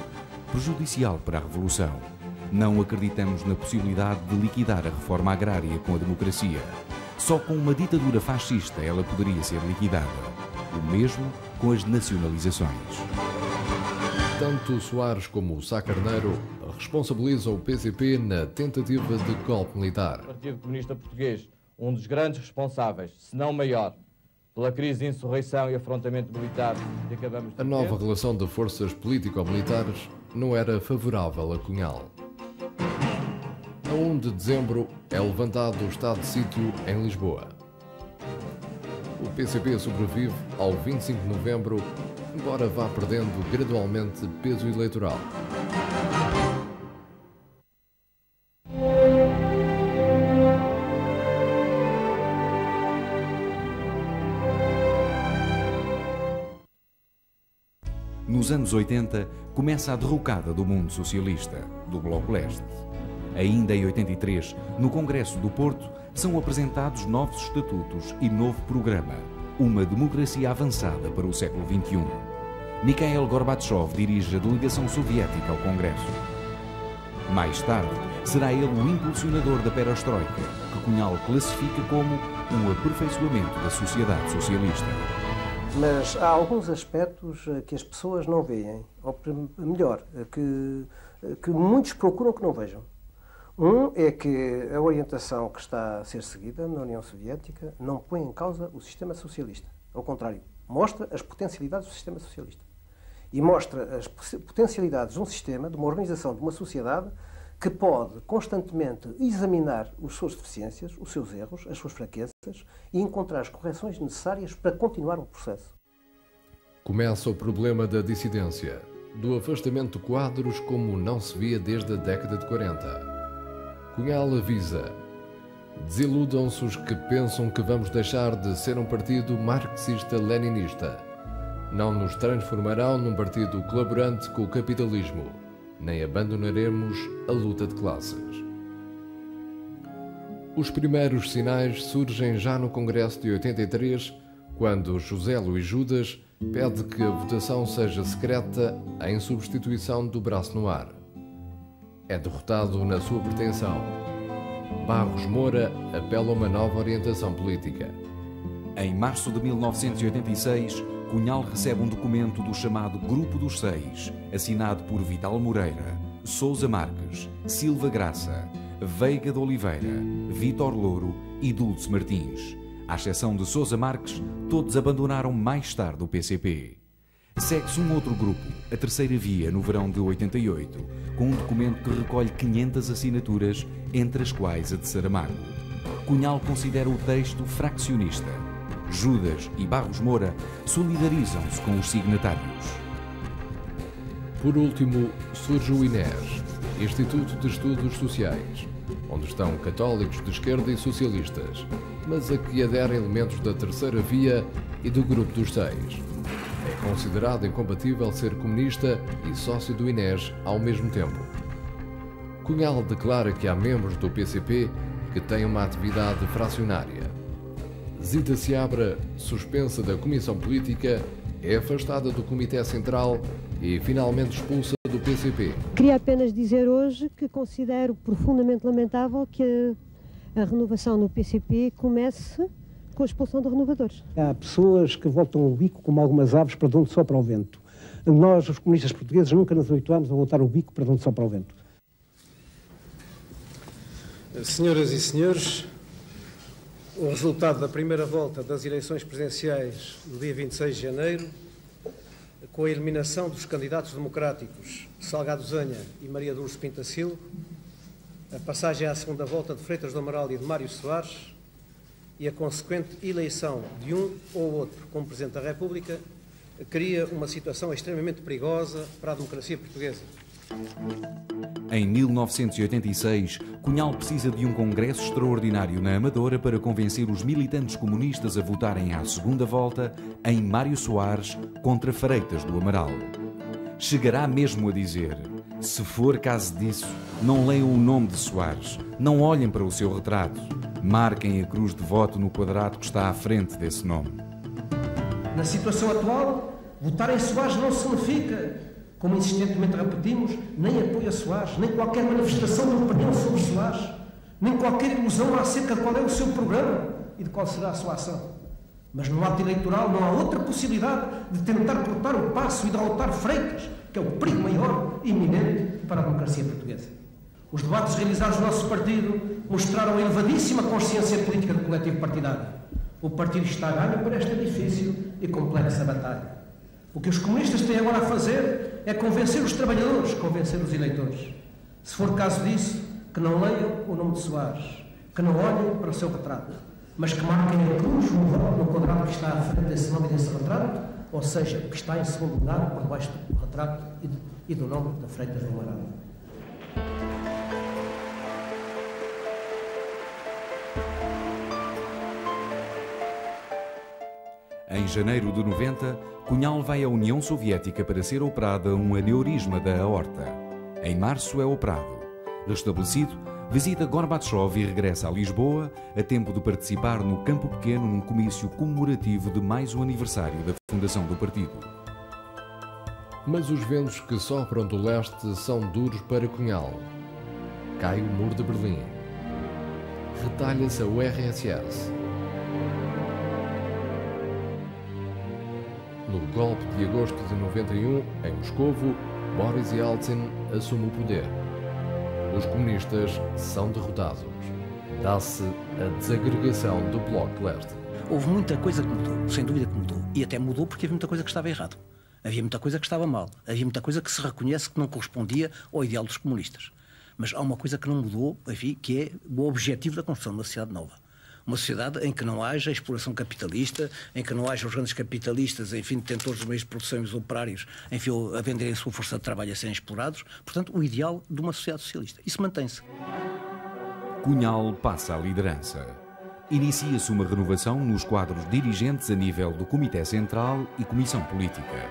prejudicial para a Revolução. Não acreditamos na possibilidade de liquidar a reforma agrária com a democracia. Só com uma ditadura fascista ela poderia ser liquidada. O mesmo com as nacionalizações. Tanto Soares como o Sá Carneiro responsabilizam o PCP na tentativa de golpe militar. O Partido Comunista Português, um dos grandes responsáveis, se não maior, pela crise de insurreição e afrontamento militar que acabamos de ter. A nova relação de forças político-militares não era favorável a Cunhal. A 1 de dezembro é levantado o estado de sítio em Lisboa. O PCP sobrevive ao 25 de novembro, embora vá perdendo gradualmente peso eleitoral. Nos anos 80, começa a derrocada do mundo socialista, do Bloco Leste. Ainda em 83, no Congresso do Porto, são apresentados novos estatutos e novo programa, uma democracia avançada para o século XXI. Mikhail Gorbachev dirige a delegação soviética ao Congresso. Mais tarde, será ele o impulsionador da perestroika, que Cunhal classifica como um aperfeiçoamento da sociedade socialista. Mas há alguns aspectos que as pessoas não veem, ou melhor, que muitos procuram que não vejam. Um é que a orientação que está a ser seguida na União Soviética não põe em causa o sistema socialista. Ao contrário, mostra as potencialidades do sistema socialista. E mostra as potencialidades de um sistema, de uma organização, de uma sociedade que pode constantemente examinar as suas deficiências, os seus erros, as suas fraquezas e encontrar as correções necessárias para continuar o processo. Começa o problema da dissidência, do afastamento de quadros como não se via desde a década de 40. Cunhal avisa: Desiludam-se os que pensam que vamos deixar de ser um partido marxista-leninista. Não nos transformarão num partido colaborante com o capitalismo, nem abandonaremos a luta de classes. Os primeiros sinais surgem já no Congresso de 83, quando José Luís Judas pede que a votação seja secreta em substituição do braço no ar. É derrotado na sua pretensão. Barros Moura apela a uma nova orientação política. Em março de 1986, Cunhal recebe um documento do chamado Grupo dos Seis, assinado por Vital Moreira, Sousa Marques, Silva Graça, Veiga de Oliveira, Vítor Louro e Dulce Martins. À exceção de Sousa Marques, todos abandonaram mais tarde o PCP. Segue-se um outro grupo, a Terceira Via, no verão de 88, com um documento que recolhe 500 assinaturas, entre as quais a de Saramago. Cunhal considera o texto fraccionista. Judas e Barros Moura solidarizam-se com os signatários. Por último, surge o INES, Instituto de Estudos Sociais, onde estão católicos de esquerda e socialistas, mas a que aderem elementos da Terceira Via e do Grupo dos Seis. É considerado incompatível ser comunista e sócio do INES ao mesmo tempo. Cunhal declara que há membros do PCP que têm uma atividade fracionária. Zita Seabra, suspensa da Comissão Política, é afastada do Comitê Central e finalmente expulsa do PCP. Queria apenas dizer hoje que considero profundamente lamentável que a renovação no PCP comece com a expulsão de renovadores. Há pessoas que voltam o bico como algumas aves para onde sopra o vento. Nós, os comunistas portugueses, nunca nos habituámos a voltar o bico para onde sopra o vento. Senhoras e senhores, o resultado da primeira volta das eleições presidenciais do dia 26 de janeiro, com a eliminação dos candidatos democráticos Salgado Zanha e Maria Dulce Pintacil, a passagem à segunda volta de Freitas do Amaral e de Mário Soares e a consequente eleição de um ou outro como Presidente da República, cria uma situação extremamente perigosa para a democracia portuguesa. Em 1986, Cunhal precisa de um congresso extraordinário na Amadora para convencer os militantes comunistas a votarem à segunda volta em Mário Soares contra Freitas do Amaral. Chegará mesmo a dizer: se for caso disso, não leiam o nome de Soares, não olhem para o seu retrato, marquem a cruz de voto no quadrado que está à frente desse nome. Na situação atual, votar em Soares não significa, como insistentemente repetimos, nem apoio a Soares, nem qualquer manifestação de opinião sobre Soares, nem qualquer ilusão acerca de qual é o seu programa e de qual será a sua ação. Mas no ato eleitoral não há outra possibilidade de tentar cortar o passo e derrotar Freitas, que é o perigo maior e iminente para a democracia portuguesa. Os debates realizados no nosso partido mostraram a elevadíssima consciência política do coletivo partidário. O partido está a ganho por esta difícil e complexa batalha. O que os comunistas têm agora a fazer é convencer os trabalhadores, convencer os eleitores. Se for caso disso, que não leiam o nome de Soares, que não olhem para o seu retrato, mas que marquem a cruz no quadrado que está à frente desse nome e desse retrato, ou seja, que está em segundo lugar, por baixo do retrato e do nome da Freitas do Amaral. Em janeiro de 90, Cunhal vai à União Soviética para ser operada um aneurisma da aorta. Em março é operado. Restabelecido, visita Gorbachev e regressa a Lisboa a tempo de participar no Campo Pequeno num comício comemorativo de mais um aniversário da fundação do partido. Mas os ventos que sopram do leste são duros para Cunhal. Cai o muro de Berlim. Retalha-se a URSS. No golpe de agosto de 91, em Moscovo, Boris Yeltsin assume o poder. Os comunistas são derrotados. Dá-se a desagregação do Bloco de Leste. Houve muita coisa que mudou, sem dúvida que mudou. E até mudou porque havia muita coisa que estava errado. Havia muita coisa que estava mal. Havia muita coisa que se reconhece que não correspondia ao ideal dos comunistas. Mas há uma coisa que não mudou, enfim, que é o objetivo da construção de uma sociedade nova. Uma sociedade em que não haja exploração capitalista, em que não haja os grandes capitalistas, enfim, detentores dos meios de produção e os operários, enfim, a venderem a sua força de trabalho a serem explorados. Portanto, o ideal de uma sociedade socialista. Isso mantém-se. Cunhal passa à liderança. Inicia-se uma renovação nos quadros dirigentes a nível do Comitê Central e Comissão Política.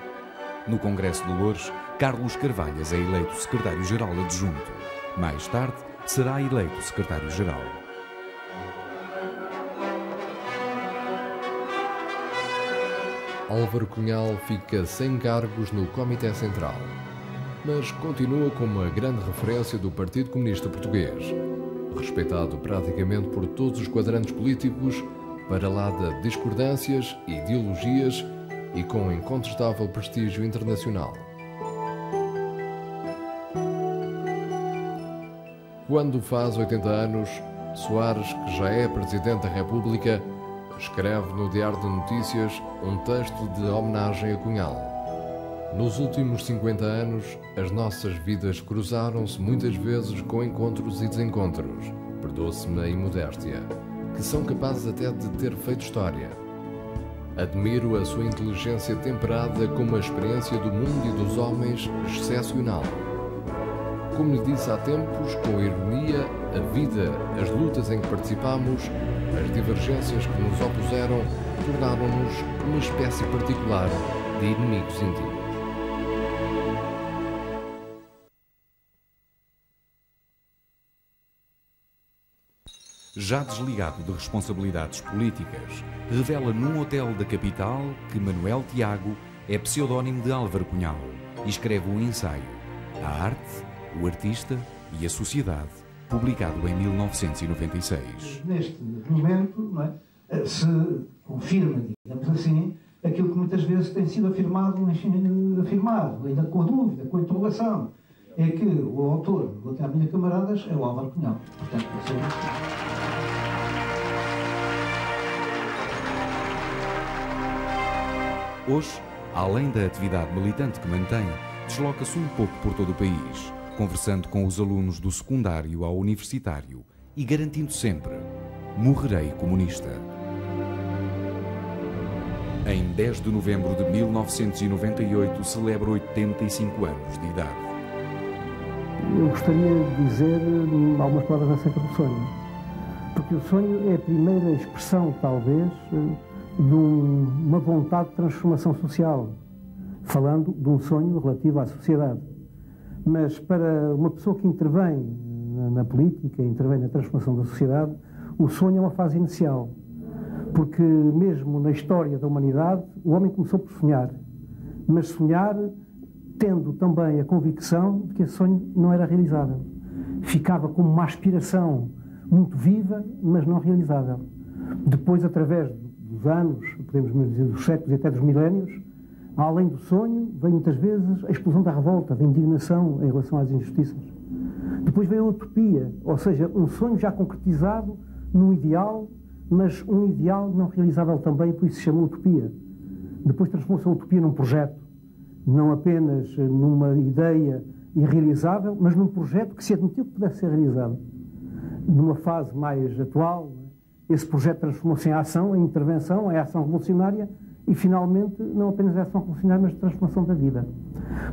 No Congresso de Loures, Carlos Carvalhas é eleito secretário-geral adjunto. Mais tarde, será eleito secretário-geral. Álvaro Cunhal fica sem cargos no Comitê Central, mas continua como uma grande referência do Partido Comunista Português, respeitado praticamente por todos os quadrantes políticos, para lá de discordâncias e ideologias e com incontestável prestígio internacional. Quando faz 80 anos, Soares, que já é Presidente da República, escreve no Diário de Notícias um texto de homenagem a Cunhal. Nos últimos 50 anos, as nossas vidas cruzaram-se muitas vezes com encontros e desencontros, perdoe-se-me a imodéstia, que são capazes até de ter feito história. Admiro a sua inteligência temperada com uma experiência do mundo e dos homens excepcional. Como lhe disse há tempos, com ironia, a vida, as lutas em que participamos, as divergências que nos opuseram, tornaram-nos uma espécie particular de inimigos íntimos. Já desligado de responsabilidades políticas, revela num hotel da capital que Manuel Tiago é pseudónimo de Álvaro Cunhal e escreve um ensaio, A Arte, o Artista e a Sociedade, publicado em 1996. Neste momento, não é, se confirma, digamos assim, aquilo que muitas vezes tem sido afirmado, ainda com a dúvida, com a interrogação, é que o autor do Até à Minha Camaradas é o Álvaro Cunhal. Portanto, hoje, além da atividade militante que mantém, desloca-se um pouco por todo o país, conversando com os alunos do secundário ao universitário e garantindo sempre: morrerei comunista. Em 10 de novembro de 1998 celebra 85 anos de idade. Eu gostaria de dizer algumas palavras acerca do sonho, porque o sonho é a primeira expressão, talvez, de uma vontade de transformação social, falando de um sonho relativo à sociedade. Mas para uma pessoa que intervém na política, intervém na transformação da sociedade, o sonho é uma fase inicial. Porque mesmo na história da humanidade, o homem começou por sonhar. Mas sonhar tendo também a convicção de que esse sonho não era realizável. Ficava como uma aspiração muito viva, mas não realizável. Depois, através dos anos, podemos dizer dos séculos e até dos milénios, além do sonho, vem muitas vezes a explosão da revolta, da indignação em relação às injustiças. Depois vem a utopia, ou seja, um sonho já concretizado num ideal, mas um ideal não realizável também, por isso se chama utopia. Depois transformou-se a utopia num projeto, não apenas numa ideia irrealizável, mas num projeto que se admitiu que pudesse ser realizado. Numa fase mais atual, esse projeto transformou-se em ação, em intervenção, em ação revolucionária, e finalmente não apenas a ação revolucionária, mas de transformação da vida.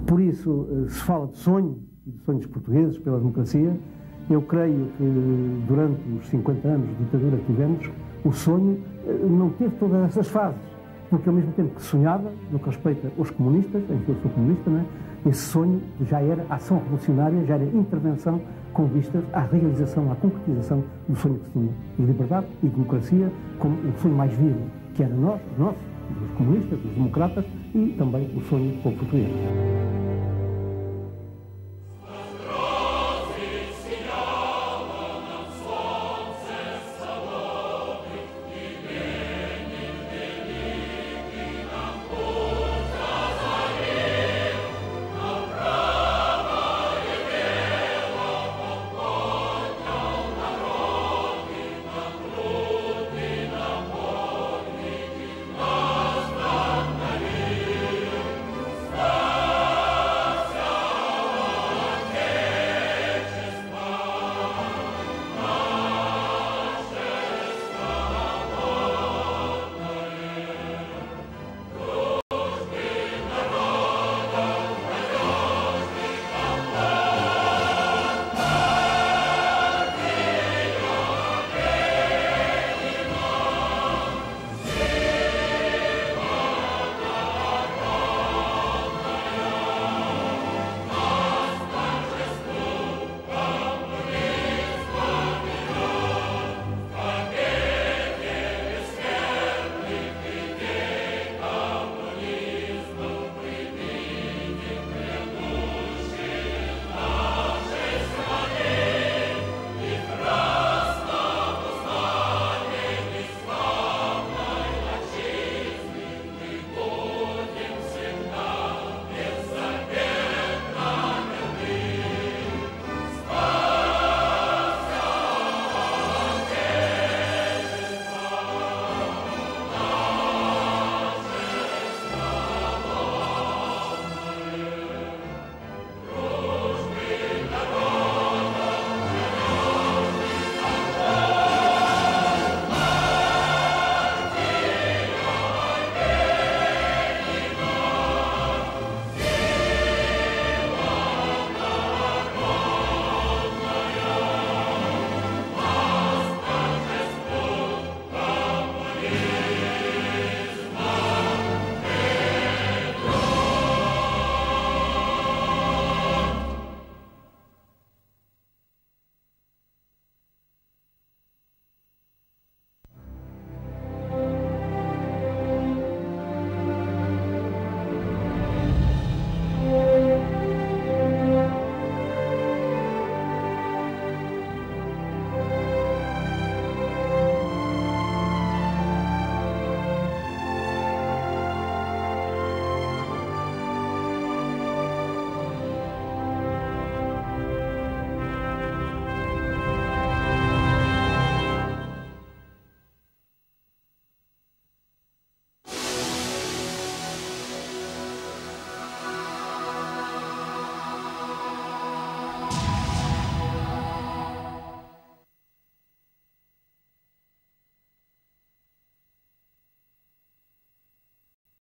Por isso, se fala de sonho, e de sonhos portugueses pela democracia, eu creio que durante os 50 anos de ditadura que tivemos, o sonho não teve todas essas fases, porque ao mesmo tempo que sonhava, no que respeita aos comunistas, em que eu sou comunista, não é? Esse sonho já era ação revolucionária, já era intervenção com vistas à realização, à concretização do sonho que se tinha de liberdade e democracia, como o sonho mais vivo, que era nós, os nossos, dos comunistas, dos democratas, e também o sonho do povo português.